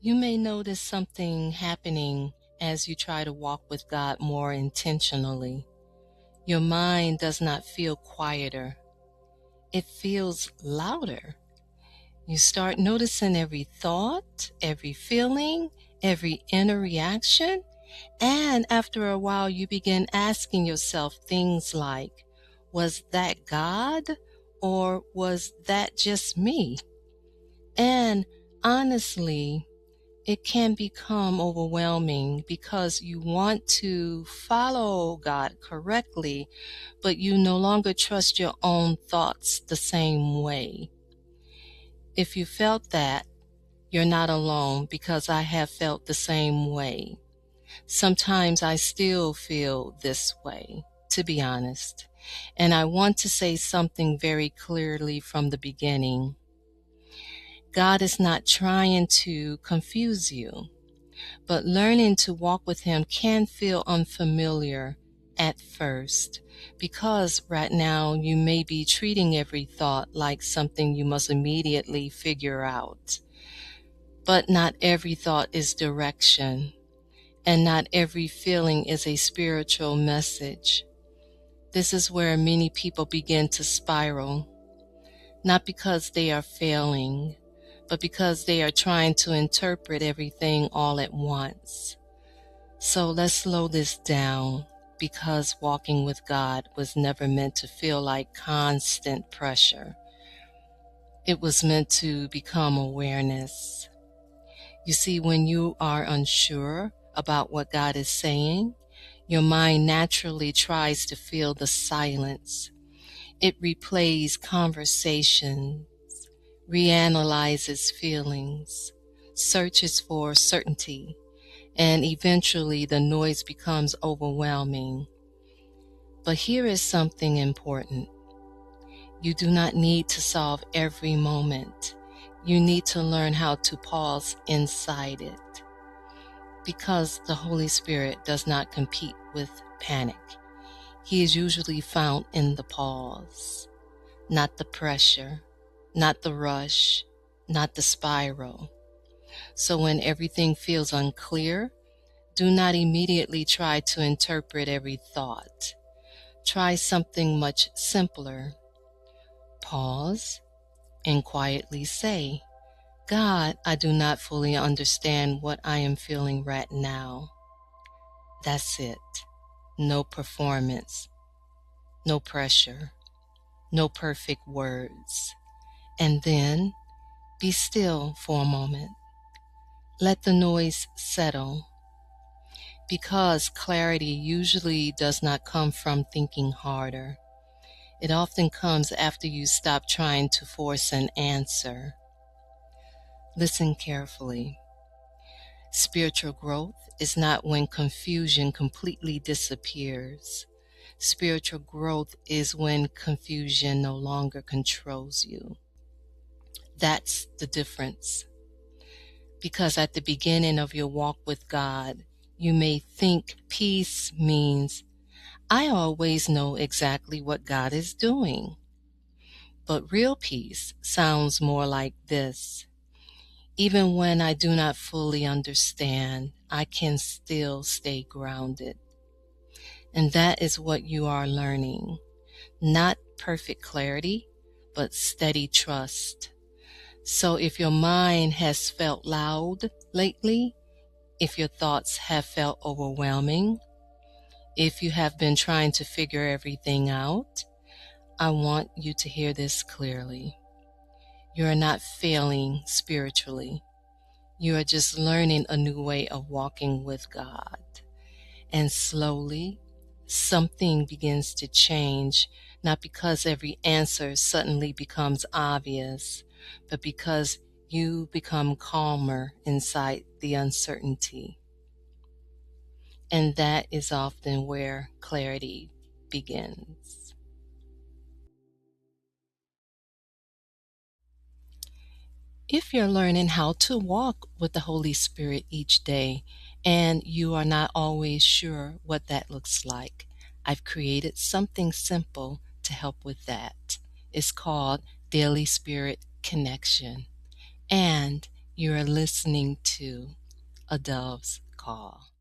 You may notice something happening as you try to walk with God more intentionally. Your mind does not feel quieter, it feels louder. You start noticing every thought, every feeling, every inner reaction, and after a while you begin asking yourself things like, was that God or was that just me? And honestly, it can become overwhelming because you want to follow God correctly, but you no longer trust your own thoughts the same way. If you felt that, you're not alone because I have felt the same way. Sometimes I still feel this way, to be honest. And I want to say something very clearly from the beginning. God is not trying to confuse you, but learning to walk with Him can feel unfamiliar at first because right now you may be treating every thought like something you must immediately figure out. But not every thought is direction, and not every feeling is a spiritual message. This is where many people begin to spiral, not because they are failing, but because they are trying to interpret everything all at once. So let's slow this down because walking with God was never meant to feel like constant pressure. It was meant to become awareness. You see, when you are unsure about what God is saying, your mind naturally tries to fill the silence. It replays conversations, reanalyzes feelings, searches for certainty, and eventually the noise becomes overwhelming. But here is something important. You do not need to solve every moment. You need to learn how to pause inside it. Because the Holy Spirit does not compete with panic. He is usually found in the pause, not the pressure, not the rush, not the spiral. So when everything feels unclear, do not immediately try to interpret every thought. Try something much simpler. Pause and quietly say, God, I do not fully understand what I am feeling right now. That's it. No performance, no pressure, no perfect words. And then be still for a moment. Let the noise settle. Because clarity usually does not come from thinking harder. It often comes after you stop trying to force an answer. Listen carefully. Spiritual growth is not when confusion completely disappears. Spiritual growth is when confusion no longer controls you. That's the difference. Because at the beginning of your walk with God, you may think peace means, I always know exactly what God is doing. But real peace sounds more like this. Even when I do not fully understand, I can still stay grounded. And that is what you are learning. Not perfect clarity, but steady trust. So if your mind has felt loud lately, if your thoughts have felt overwhelming, if you have been trying to figure everything out, I want you to hear this clearly. You are not failing spiritually. You are just learning a new way of walking with God. And slowly, something begins to change, not because every answer suddenly becomes obvious, but because you become calmer inside the uncertainty. And that is often where clarity begins. If you're learning how to walk with the Holy Spirit each day and you are not always sure what that looks like, I've created something simple to help with that. It's called Daily Spirit Connection. And You are listening to A Dove's Call.